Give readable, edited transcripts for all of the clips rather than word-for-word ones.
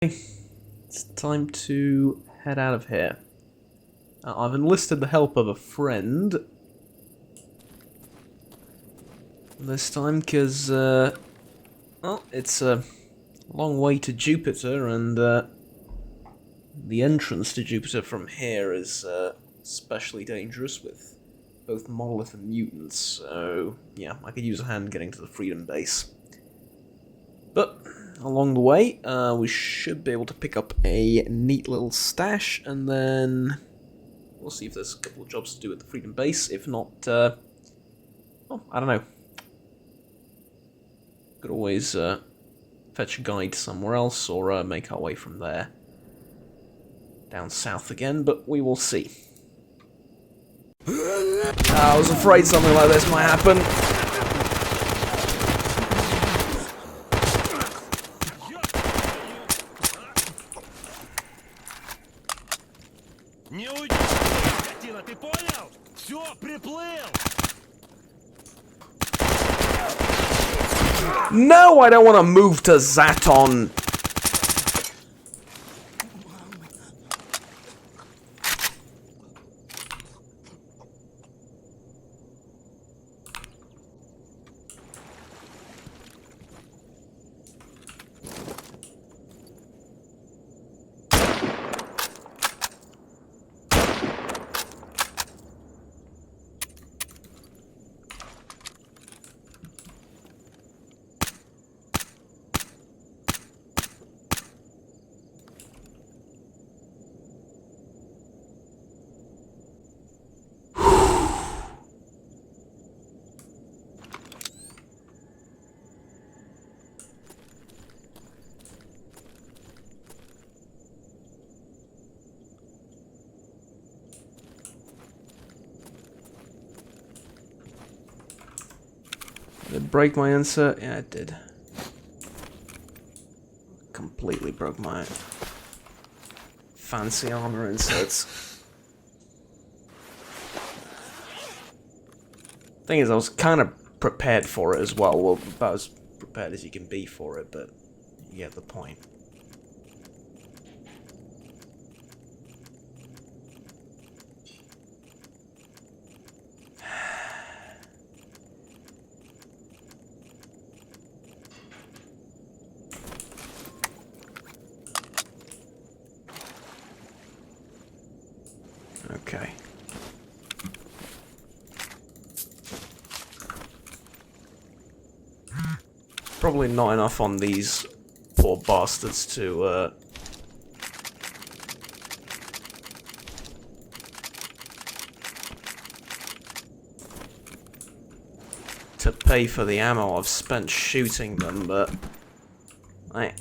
It's time to head out of here. I've enlisted the help of a friend. This time, because, well, it's a long way to Jupiter, and the entrance to Jupiter from here is especially dangerous with both monolith and mutants, so yeah, I could use a hand getting to the Freedom Base. But along the way, we should be able to pick up a neat little stash, and then we'll see if there's a couple of jobs to do at the Freedom Base. If not, well, I don't know. Could always fetch a guide somewhere else, or make our way from there down south again, but we will see. I was afraid something like this might happen. No, I don't want to move to Zaton. Did it break my insert? Yeah, it did. Completely broke my fancy armor inserts. Thing is, I was kind of prepared for it as well. Well, about as prepared as you can be for it, but you get the point. Okay. Probably not enough on these poor bastards to pay for the ammo I've spent shooting them, but I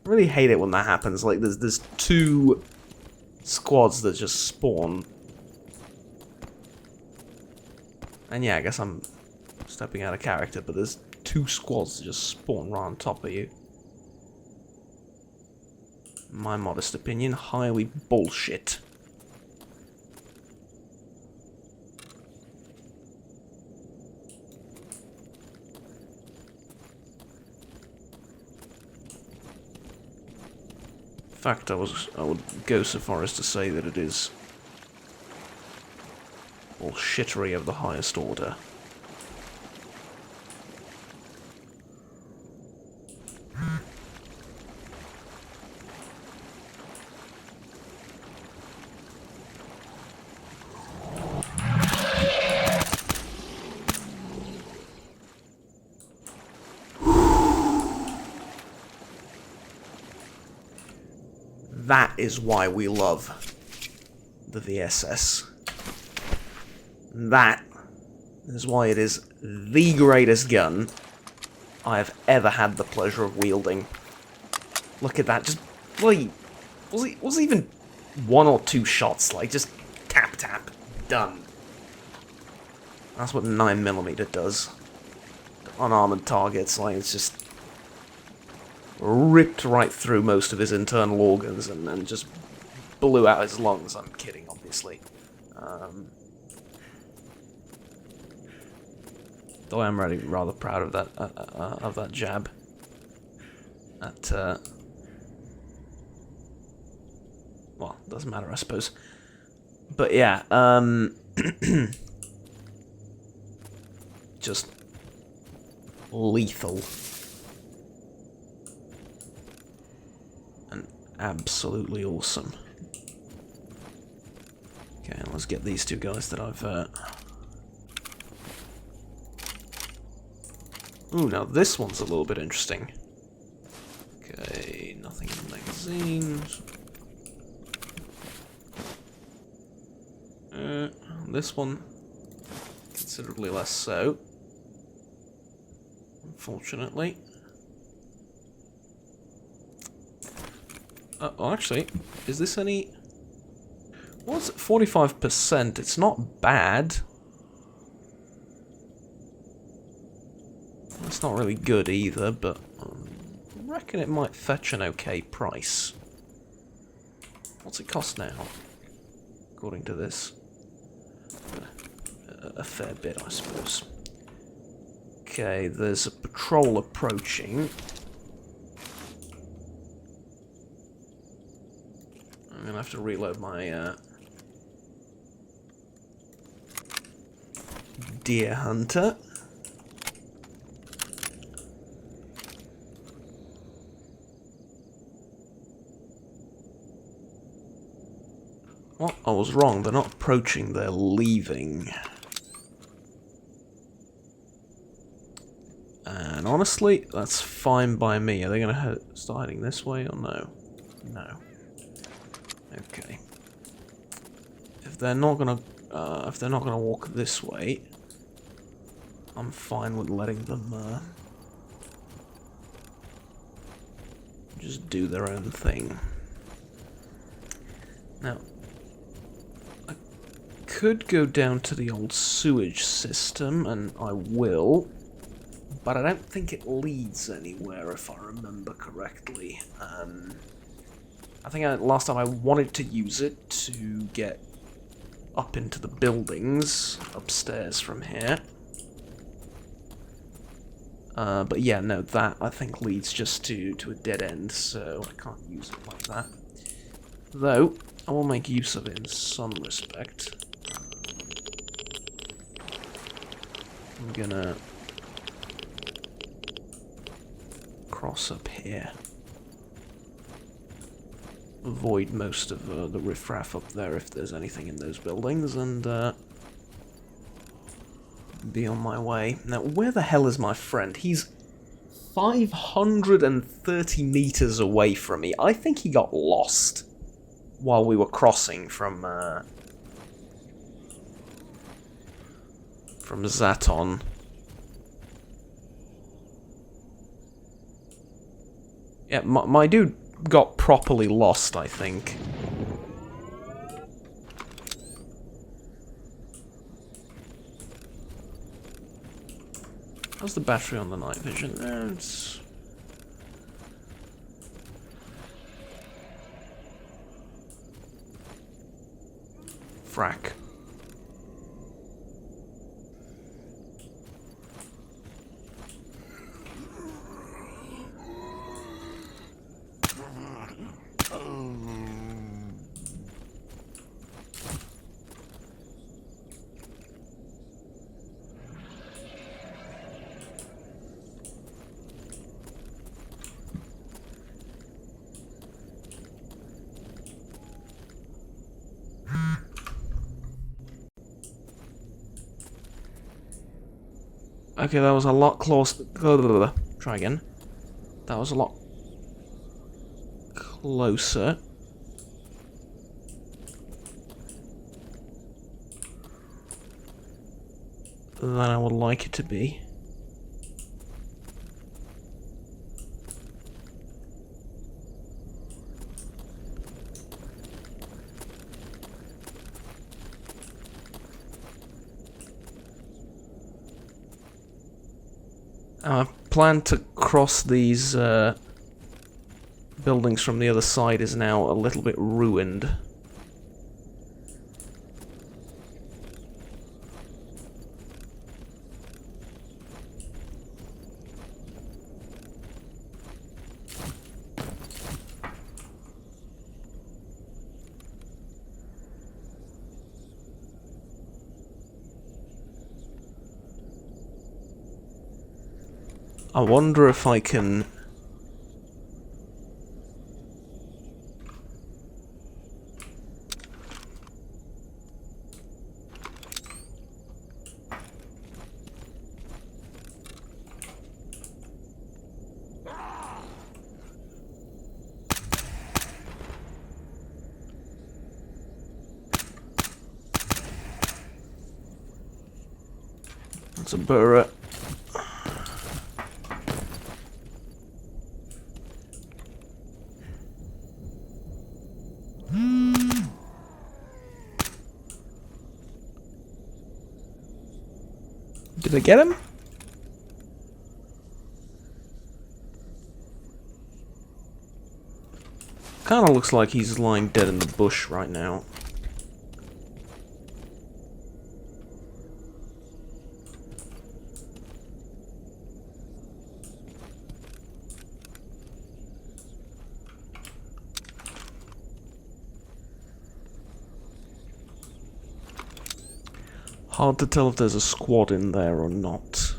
really hate it when that happens. Like there's two squads that just spawn. And yeah, I guess I'm stepping out of character, but there's two squads that just spawn right on top of you. In my modest opinion, highly bullshit. In fact, I would go so far as to say that it is bullshittery of the highest order. That is why we love the VSS. That is why it is the greatest gun I have ever had the pleasure of wielding. Look at that, just, like, was it even one or two shots, like, just tap tap, done. That's what 9mm does. Unarmored targets, like, it's just ripped right through most of his internal organs and just blew out his lungs. I'm kidding, obviously. Though I am rather proud of that jab. That Well, doesn't matter, I suppose. But yeah, just lethal. And absolutely awesome. Okay, let's get these two guys that I've... Ooh, now this one's a little bit interesting. Okay, nothing in the magazines. This one, considerably less so. Unfortunately. Oh, actually, is this any... What's it? 45%? It's not bad. It's not really good either, but I reckon it might fetch an okay price. What's it cost now? According to this. A fair bit, I suppose. Okay, there's a patrol approaching. I'm gonna have to reload my deer hunter. Well, I was wrong. They're not approaching, they're leaving. And honestly, that's fine by me. Are they going to start heading this way or no? No. Okay. If they're not going to walk this way, I'm fine with letting them just do their own thing. Now, I could go down to the old sewage system, and I will. But I don't think it leads anywhere, if I remember correctly. I think last time I wanted to use it to get up into the buildings upstairs from here. But yeah, no, that I think leads just to a dead end, so I can't use it like that. Though, I will make use of it in some respect. I'm gonna cross up here. Avoid most of the riffraff up there if there's anything in those buildings, and be on my way. Now, where the hell is my friend? He's 530 meters away from me. I think he got lost while we were crossing from Zaton. Yeah, my dude got properly lost, I think. How's the battery on the night vision? It's... frack. Okay, that was a lot closer. Try again. That was a lot closer. Than I would like it to be. Our plan to cross these buildings from the other side is now a little bit ruined. I wonder if I can... That's a burret. Did I get him? Kinda looks like he's lying dead in the bush right now. Hard to tell if there's a squad in there or not.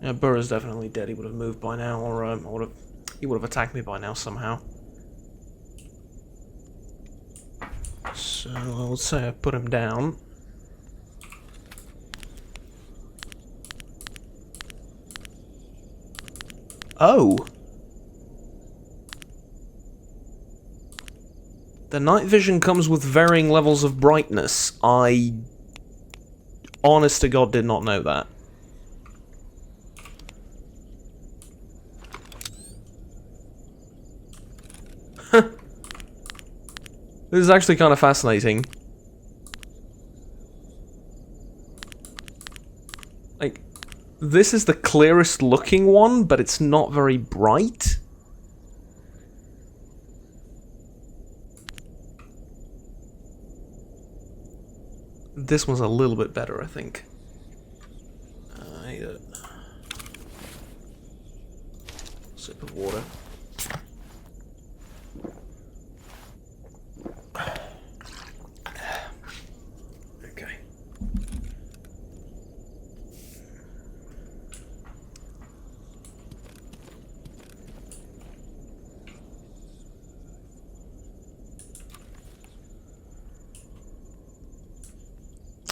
Yeah, Burrow's definitely dead. He would have moved by now, or he would have attacked me by now somehow. So I would say I put him down. Oh! The night vision comes with varying levels of brightness. I... honest to God did not know that. This is actually kind of fascinating. Like, this is the clearest looking one, but it's not very bright. This one's a little bit better, I think. I need a sip of water. Okay.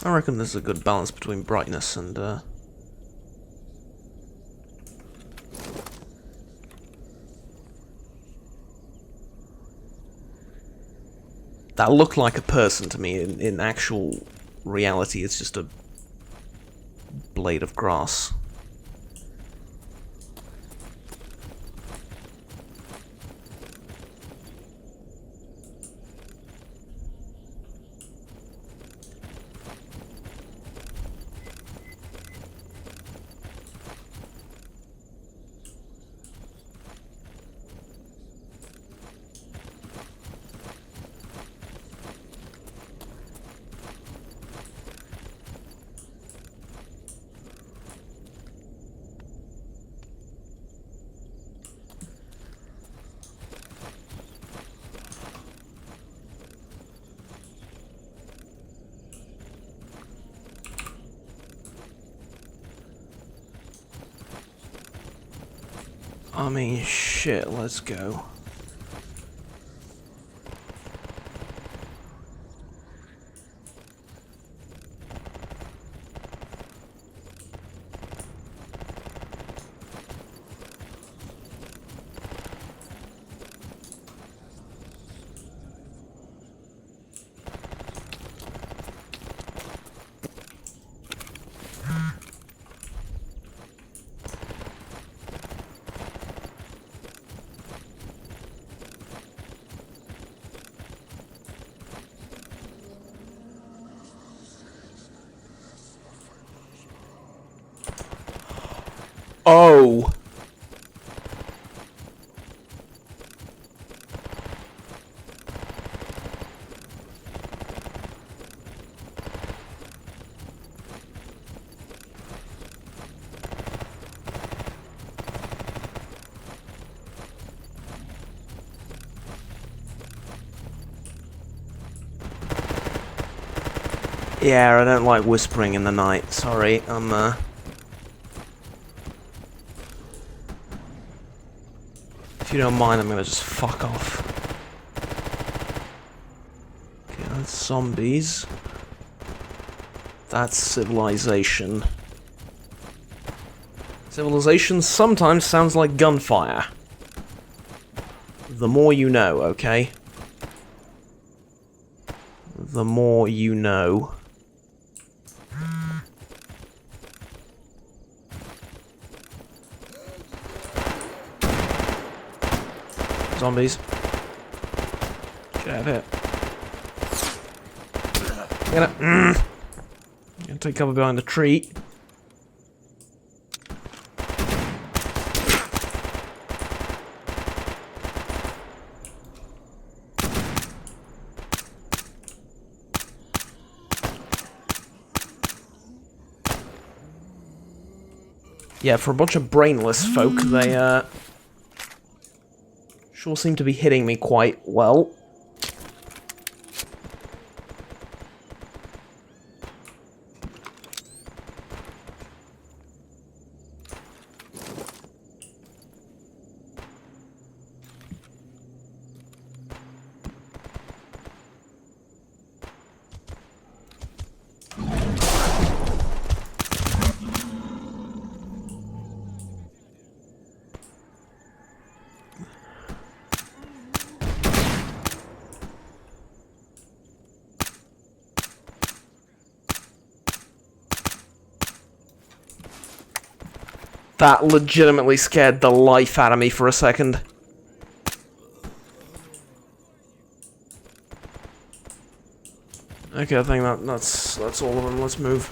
I reckon there's a good balance between brightness and that looked like a person to me. In actual reality, it's just a blade of grass. I mean, shit, let's go. Oh! Yeah, I don't like whispering in the night. Sorry, if you don't mind, I'm gonna just fuck off. Okay, that's zombies. That's civilization. Civilization sometimes sounds like gunfire. The more you know, okay? The more you know. Zombies. Get out of here. Get up. Gonna take cover behind the tree. Yeah, for a bunch of brainless folk, they, sure seem to be hitting me quite well. That legitimately scared the life out of me for a second. Okay, I think that's all of them. Let's move.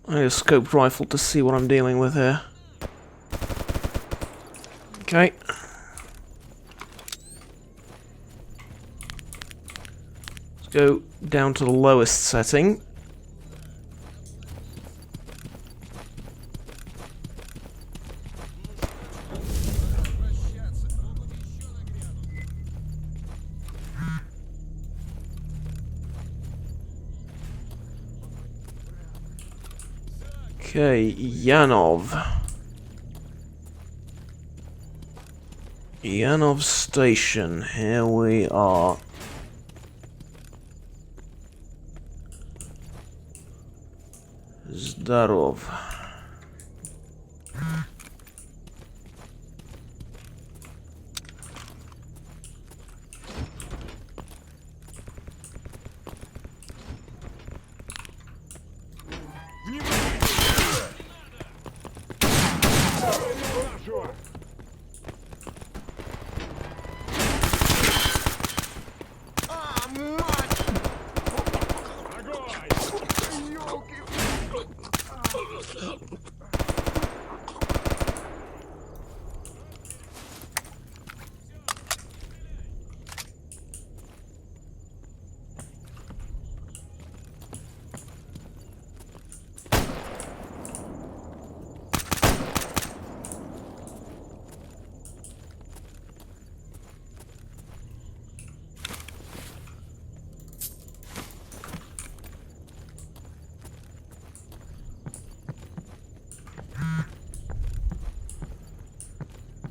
I need a scoped rifle to see what I'm dealing with here. Okay. Let's go down to the lowest setting. Okay, Yanov. Yanov Station, here we are. Zdarov.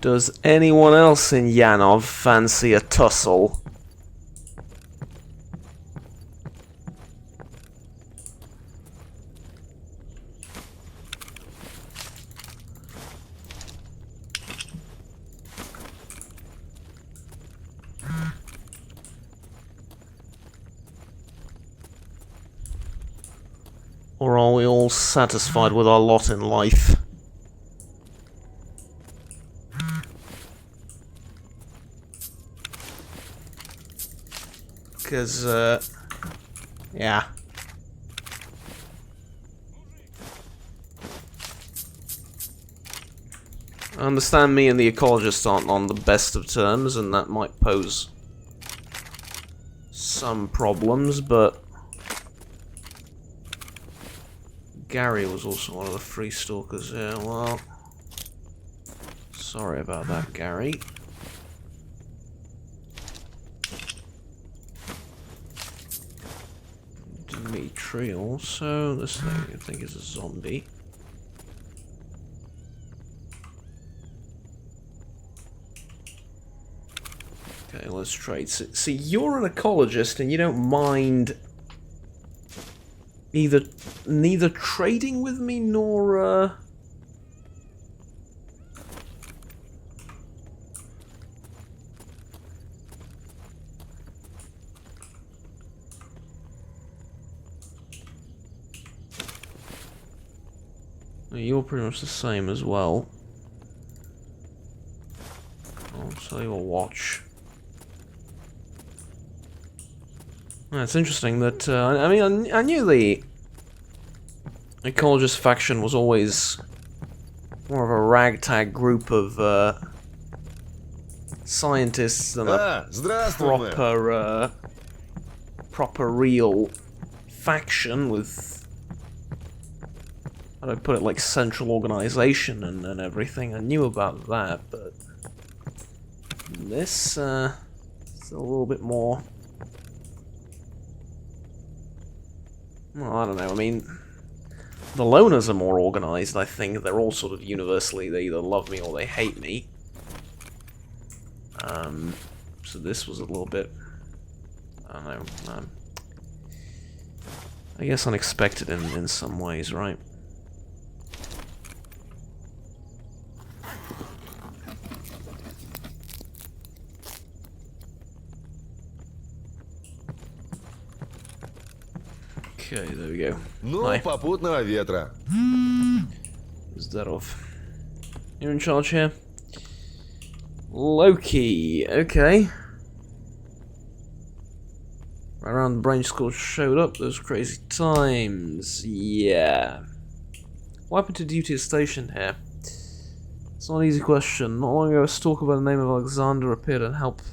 Does anyone else in Yanov fancy a tussle? Or are we all satisfied with our lot in life? Because, yeah. I understand me and the ecologist aren't on the best of terms, and that might pose some problems, but Gary was also one of the free stalkers here. Well, sorry about that, Gary. Dimitri also. This thing I think is a zombie. Okay, let's trade. See, you're an ecologist and you don't mind neither trading with me nor you're pretty much the same as well. I'll sell you a watch. It's interesting that, I mean, I knew the ecologist faction was always more of a ragtag group of, scientists than a proper real faction with, how do I put it, like central organization and everything. I knew about that, but this, it's a little bit more. Well, I don't know, I mean, the loners are more organized, I think. They're all sort of universally, they either love me or they hate me. So this was a little bit, I don't know, I guess unexpected in some ways, right? Okay, there we go. Ну, попутного ветра. Zdorov. You're in charge here? Loki, okay. Right around the brain school showed up, those crazy times. Yeah. What happened to duty station here? It's not an easy question. Not long ago, a stalker by the name of Alexander appeared and helped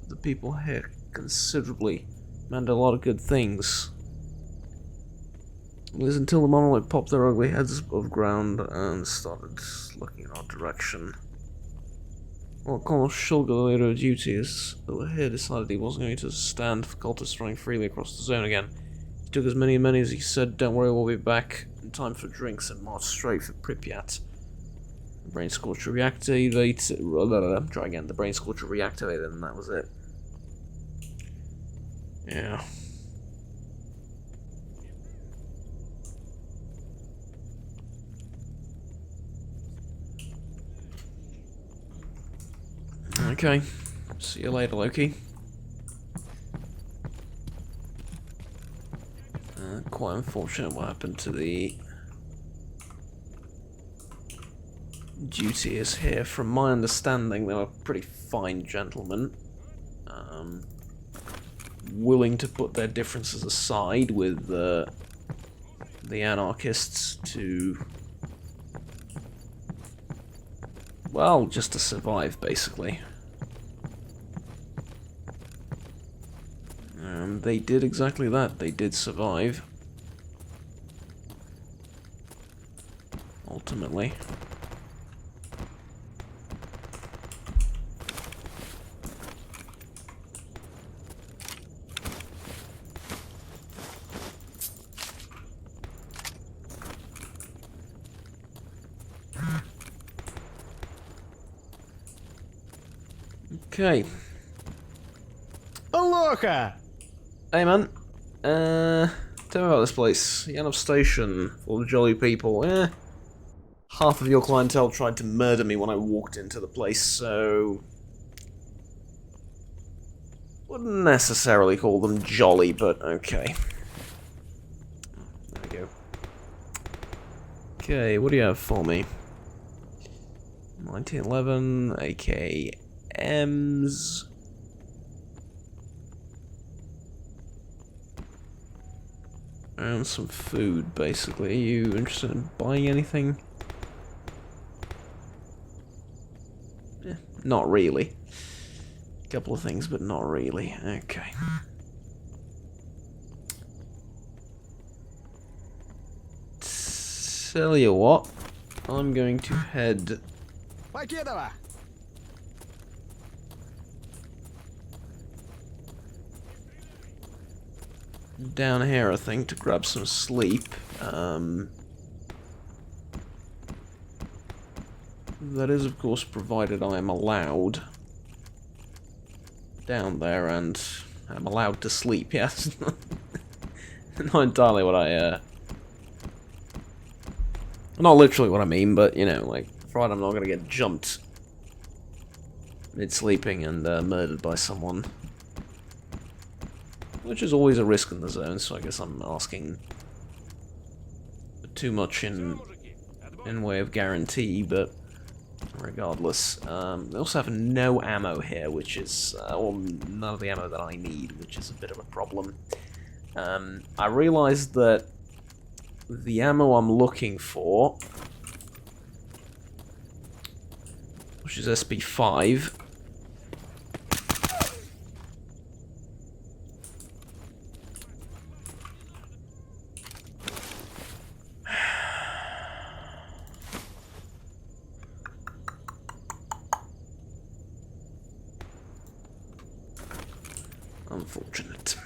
the people here considerably. Man did a lot of good things. It was until the monolith popped their ugly heads above ground and started looking in our direction. Well, Colonel Shulga, the leader of duty, is here decided he wasn't going to stand for cultists running freely across the zone again. He took as many as he said, don't worry, we'll be back in time for drinks, and marched straight for Pripyat. The brain scorcher reactivated. Try again. The brain scorcher reactivated, and that was it. Yeah. Okay. See you later, Loki. Quite unfortunate what happened to the duties here. From my understanding, they were pretty fine gentlemen. Willing to put their differences aside with the anarchists to, well, just to survive, basically. And they did exactly that. They did survive. Ultimately. Okay. Aloha! Hey man, tell me about this place. Yanov Station, full of jolly people. Half of your clientele tried to murder me when I walked into the place, so wouldn't necessarily call them jolly, but okay. There we go. Okay, what do you have for me? 1911, AKMs. And some food, basically. Are you interested in buying anything? Not really. A couple of things, but not really. Okay. Tell you what, I'm going to head Покедова! down here, I think, to grab some sleep. That is, of course, provided I am allowed down there and I'm allowed to sleep, yes. Not entirely what I, not literally what I mean, but, you know, like, provided I'm not gonna get jumped mid-sleeping and murdered by someone. Which is always a risk in the zone, so I guess I'm asking for too much in way of guarantee, but regardless. We also have no ammo here, which is, well, none of the ammo that I need, which is a bit of a problem. I realized that the ammo I'm looking for, which is SP5, unfortunate.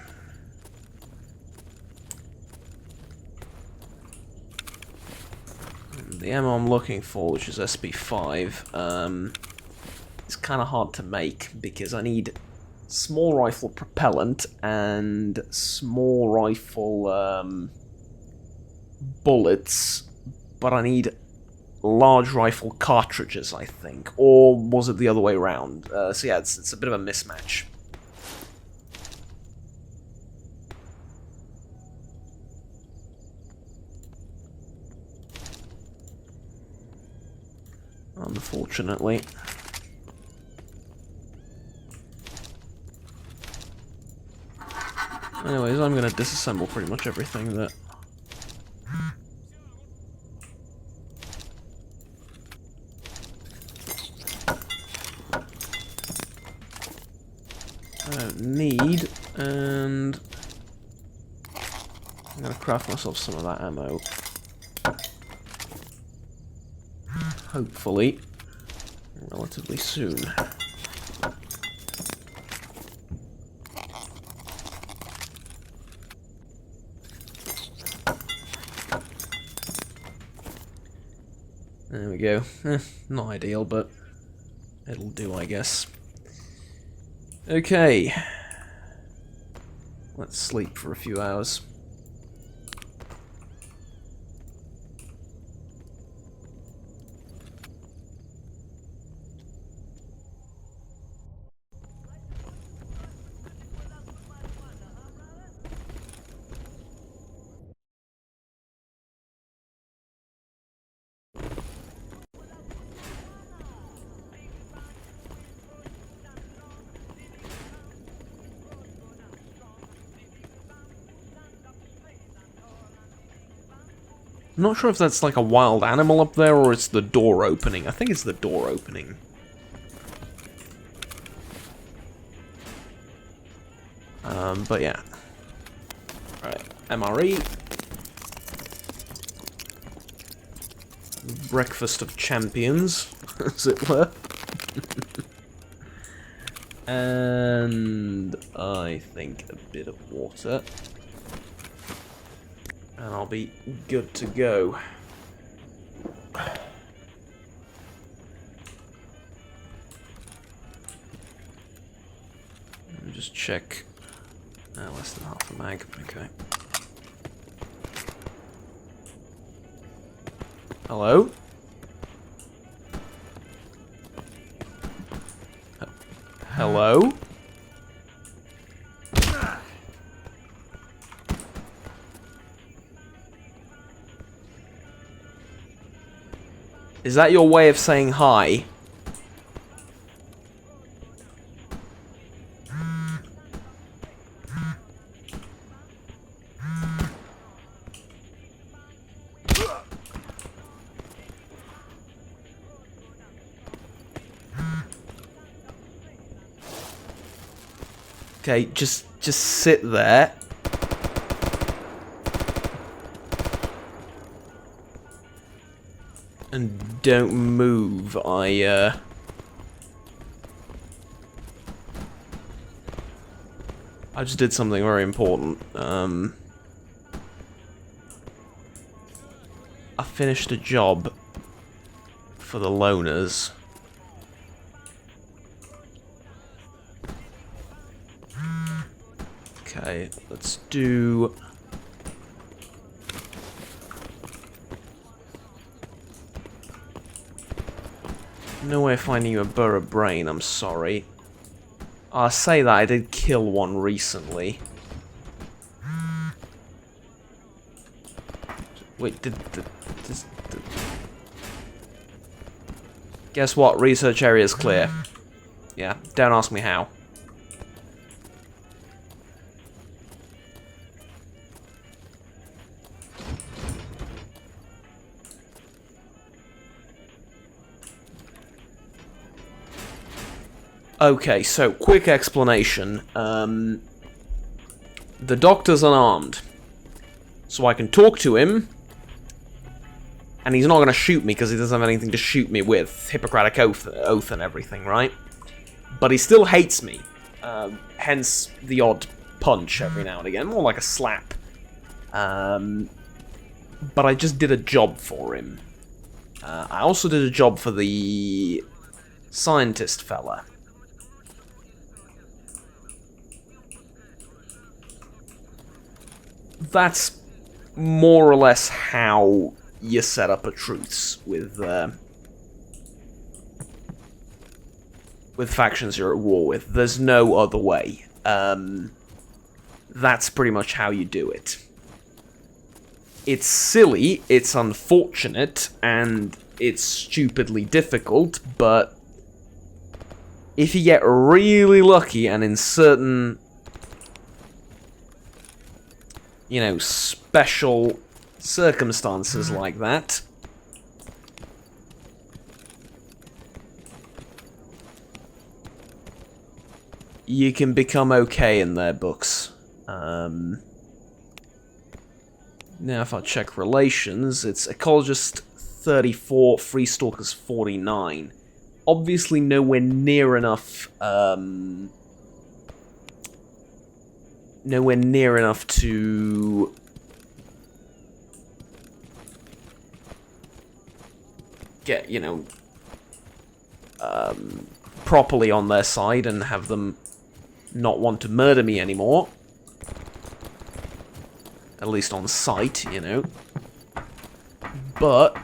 The ammo I'm looking for, which is SP5, is kind of hard to make because I need small rifle propellant and small rifle bullets, but I need large rifle cartridges, I think. Or was it the other way around? So yeah, it's a bit of a mismatch. Unfortunately. Anyways, I'm gonna disassemble pretty much everything that... I don't need, and... I'm gonna craft myself some of that ammo. Hopefully, relatively soon. There we go. Not ideal, but it'll do, I guess. Okay. Let's sleep for a few hours. I'm not sure if that's like a wild animal up there or it's the door opening. I think it's the door opening. But yeah. Alright, MRE. Breakfast of champions, as it were. And I think a bit of water. And I'll be good to go. Let me just check. Less than half a mag, okay. Hello? Hello? Is that your way of saying hi? Okay, just sit there. And don't move. I just did something very important. I finished a job for the loners. Okay, let's do... No way of finding you a burr brain, I'm sorry. I say that, I did kill one recently. Wait, did... Guess what? Research area is clear. Yeah, don't ask me how. Okay, so, quick explanation. The doctor's unarmed. So I can talk to him, and he's not going to shoot me because he doesn't have anything to shoot me with. Hippocratic oath and everything, right? But he still hates me. Hence the odd punch every now and again. More like a slap. But I just did a job for him. I also did a job for the scientist fella. That's more or less how you set up a truce with factions you're at war with. There's no other way. That's pretty much how you do it. It's silly, it's unfortunate, and it's stupidly difficult, but if you get really lucky and in certain, you know, special circumstances like that, you can become okay in their books. Now if I check relations, it's ecologist 34, free stalkers 49. Obviously nowhere near enough, to get, you know, properly on their side and have them not want to murder me anymore. At least on sight, you know. But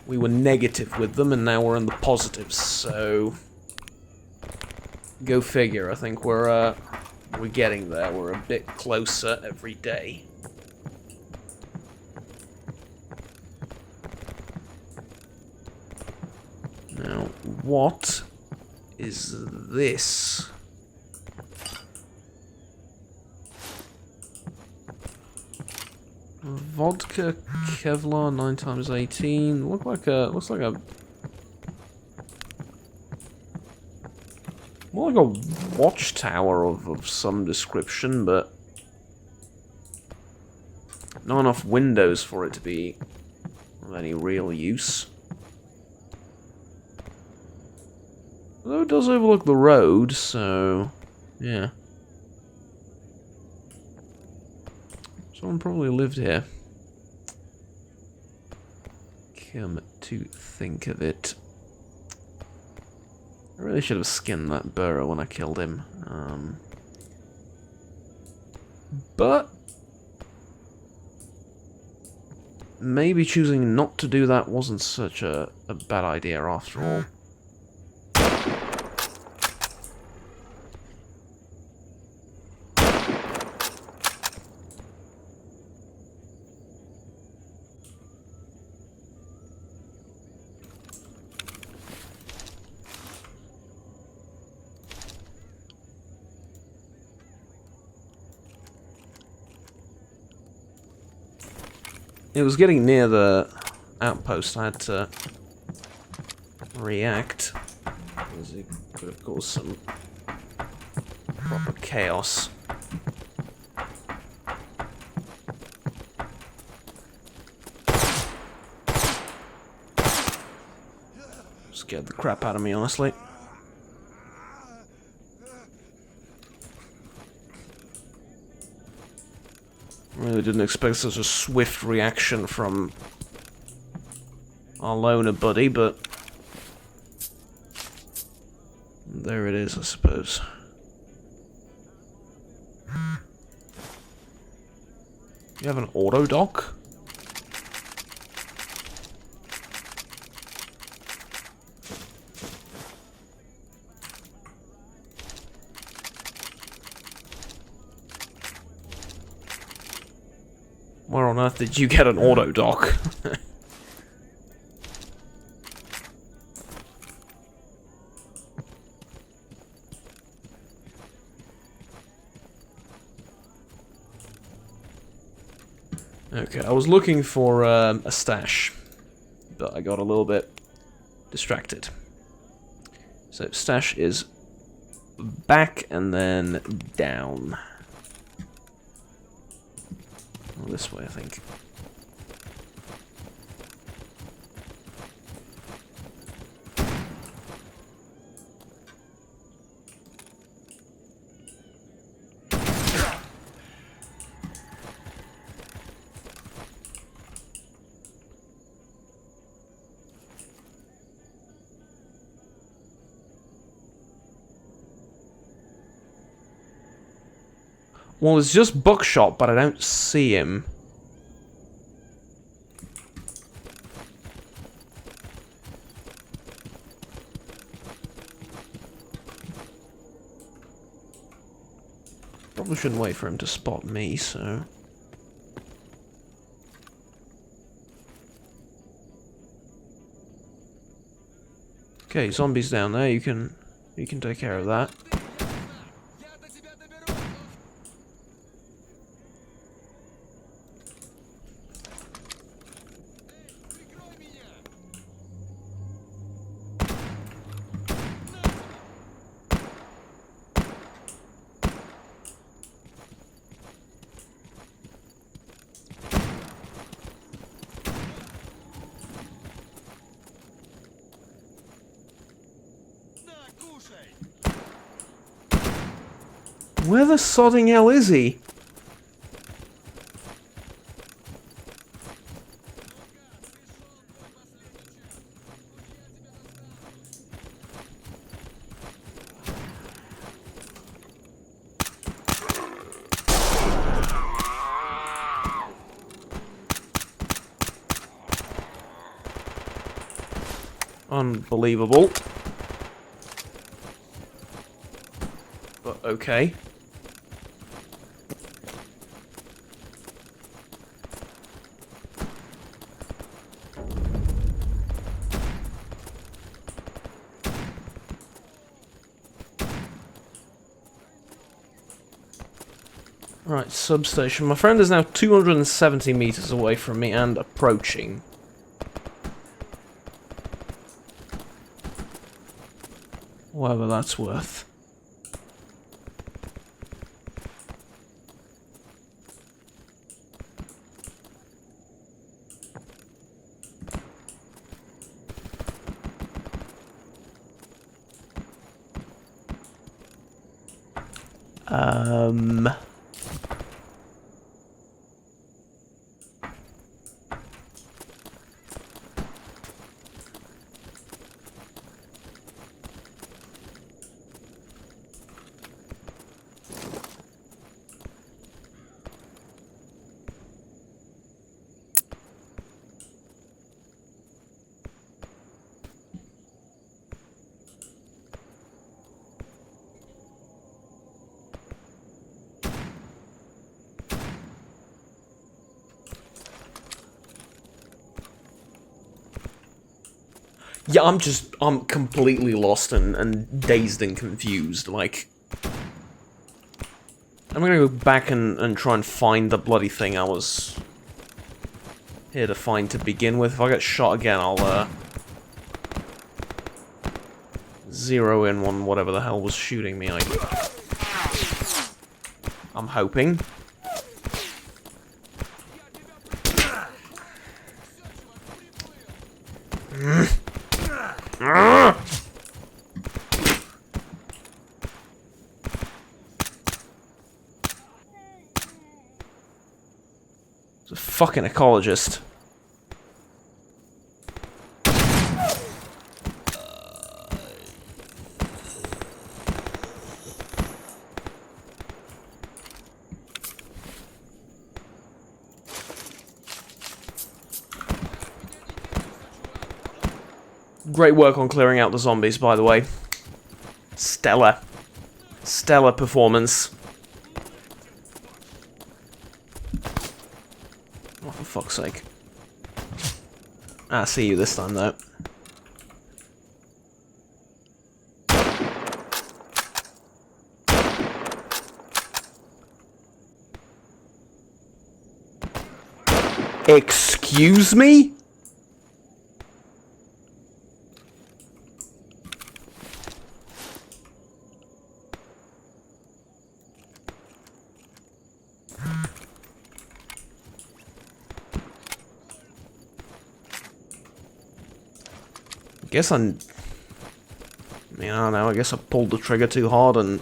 we were negative with them and now we're in the positives, so go figure. I think we're getting there. We're a bit closer every day. Now, what is this? Vodka Kevlar 9x18. Looks like a more like a watchtower of some description, but not enough windows for it to be of any real use. Although it does overlook the road, so yeah. Someone probably lived here. Come to think of it. I really should have skinned that burrow when I killed him. But maybe choosing not to do that wasn't such a bad idea after all. It was getting near the outpost. I had to react. Because it could have caused some proper chaos. Scared the crap out of me, honestly. Really didn't expect such a swift reaction from our loner buddy, but there it is, I suppose. You have an auto dock? Where on earth did you get an auto dock? Okay, I was looking for a stash, but I got a little bit distracted. So stash is back and then down. Well, this way, I think. Well, it's just Buckshot, but I don't see him. Probably shouldn't wait for him to spot me, so... Okay, zombies down there, you can take care of that. Where the sodding hell is he? Unbelievable. But okay. Right, substation. My friend is now 270 meters away from me and approaching. Whatever that's worth. Yeah, I'm completely lost and dazed and confused, like... I'm gonna go back and try and find the bloody thing I was here to find to begin with. If I get shot again, I'll, zero in on whatever the hell was shooting me. I'm hoping. It's a fucking ecologist. Great work on clearing out the zombies, by the way. Stellar. Stellar performance. Oh, for fuck's sake. I see you this time, though. Excuse me? I mean, I don't know, I guess I pulled the trigger too hard and...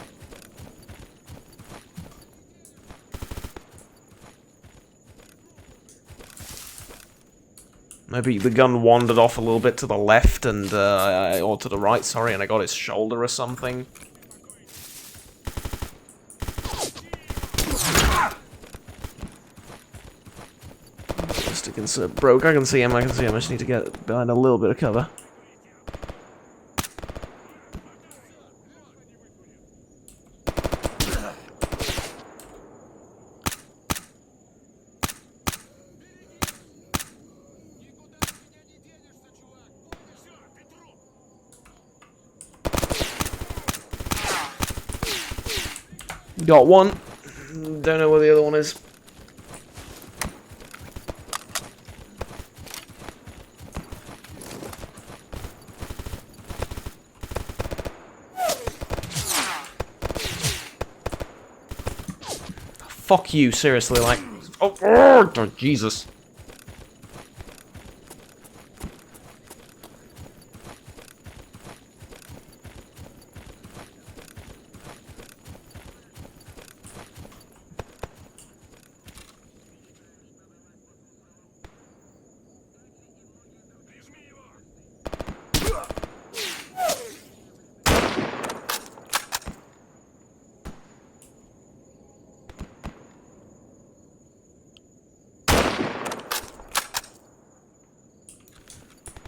Maybe the gun wandered off a little bit to the left and, or to the right, sorry, and I got his shoulder or something. Just broke, I can see him, I just need to get behind a little bit of cover. Got one. Don't know where the other one is. Fuck you, seriously, like... Oh, Jesus.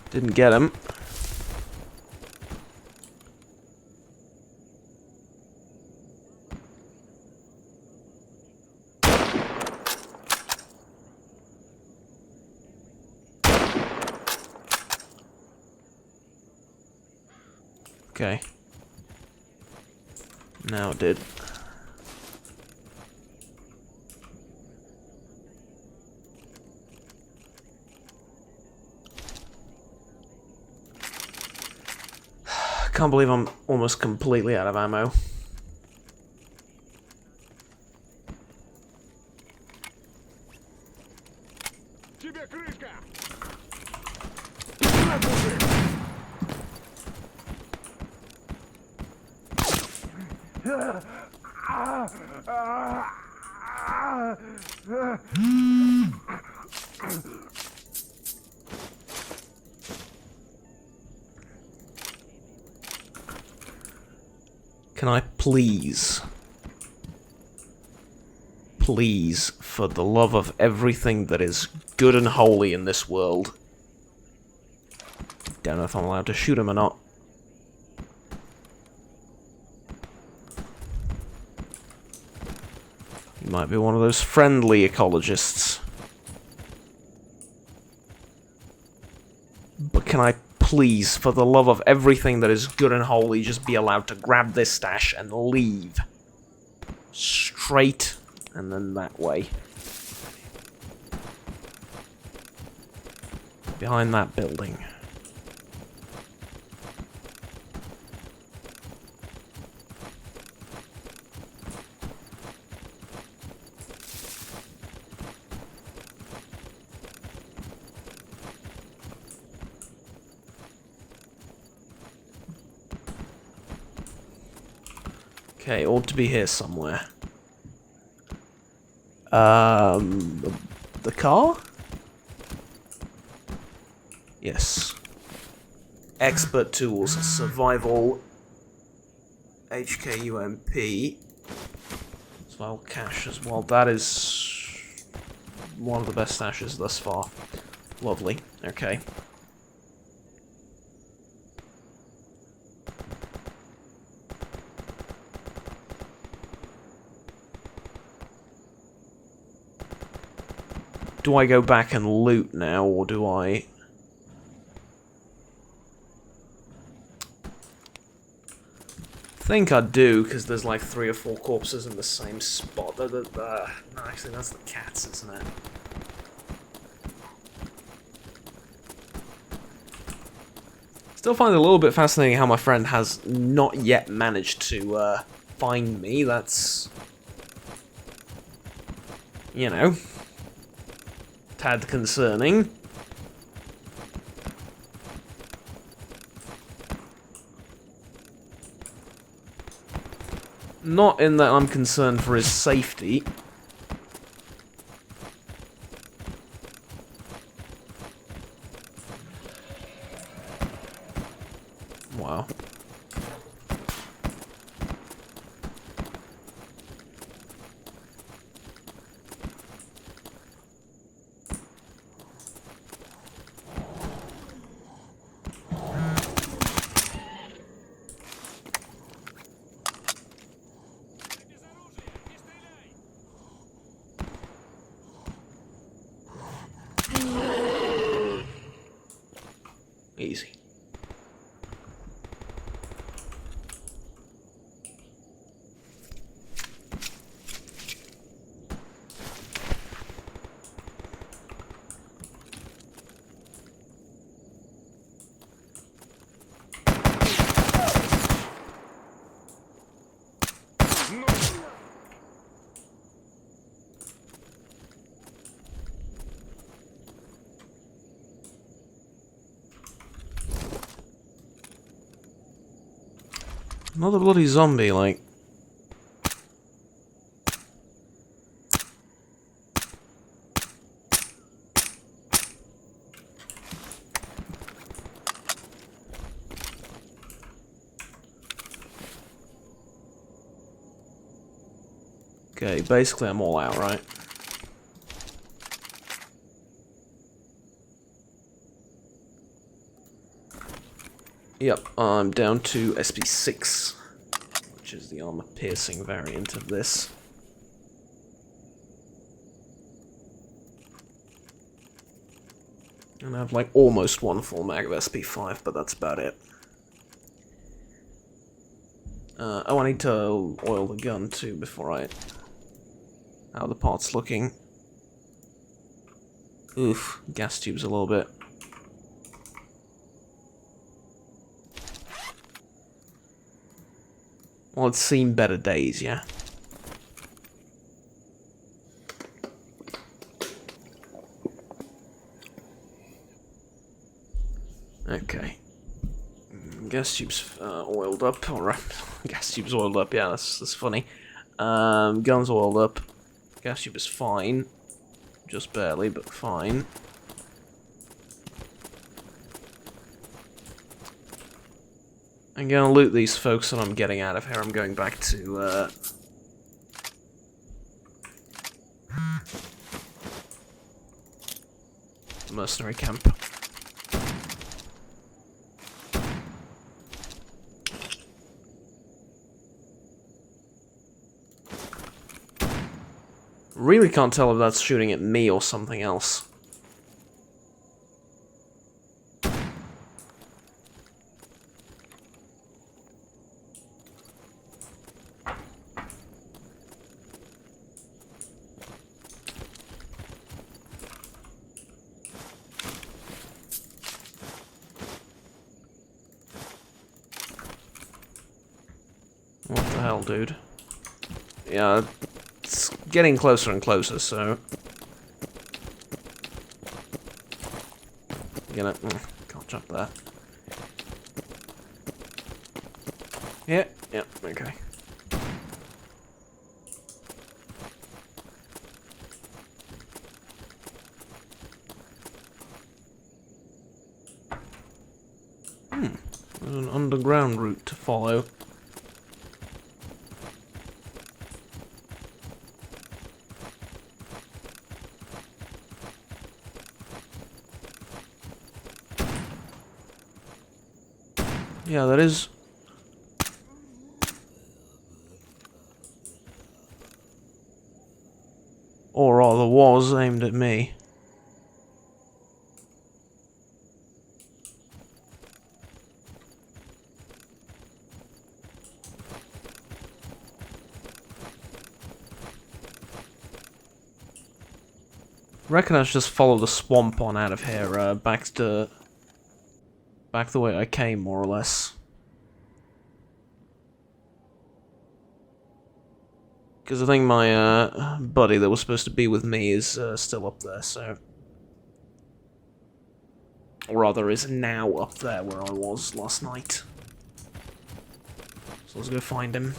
Didn't get him. Okay. Now it did. Can't believe I'm almost completely out of ammo. Can I please, for the love of everything that is good and holy in this world, don't know if I'm allowed to shoot him or not. He might be one of those friendly ecologists. But can I please, for the love of everything that is good and holy, just be allowed to grab this stash and leave? Straight, and then that way. Behind that building. Okay, ought to be here somewhere. The car? Yes. Expert tools, survival, HKUMP, survival cache as well. That is one of the best stashes thus far. Lovely. Okay. Do I go back and loot now, or do I... I think I do, because there's like 3 or 4 corpses in the same spot. No, actually, that's the cats, isn't it? Still find it a little bit fascinating how my friend has not yet managed to find me. That's... you know... tad concerning. Not in that I'm concerned for his safety. Wow. Easy. Another bloody zombie, like... Okay, basically I'm all out, right? Yep, I'm down to SP6, which is the armor-piercing variant of this. And I have, like, almost one full mag of SP5, but that's about it. Oh, I need to oil the gun, too, before I... How are the parts looking? Oof, gas tubes a little bit. Well, it's seen better days, yeah? Okay. Gas tubes oiled up, or gas tubes oiled up, yeah, that's funny. Guns oiled up. Gas tube is fine. Just barely, but fine. I'm gonna loot these folks and I'm getting out of here. I'm going back to, the mercenary camp. Really can't tell if that's shooting at me or something else. What the hell, dude? Yeah, it's getting closer and closer, so... can't jump that. Yeah, okay. There's an underground route to follow. Yeah, that is. Or rather was aimed at me. Reckon I should just follow the swamp on out of here, back the way I came, more or less. Because I think my buddy that was supposed to be with me is still up there, so... Or rather, is now up there where I was last night. So let's go find him.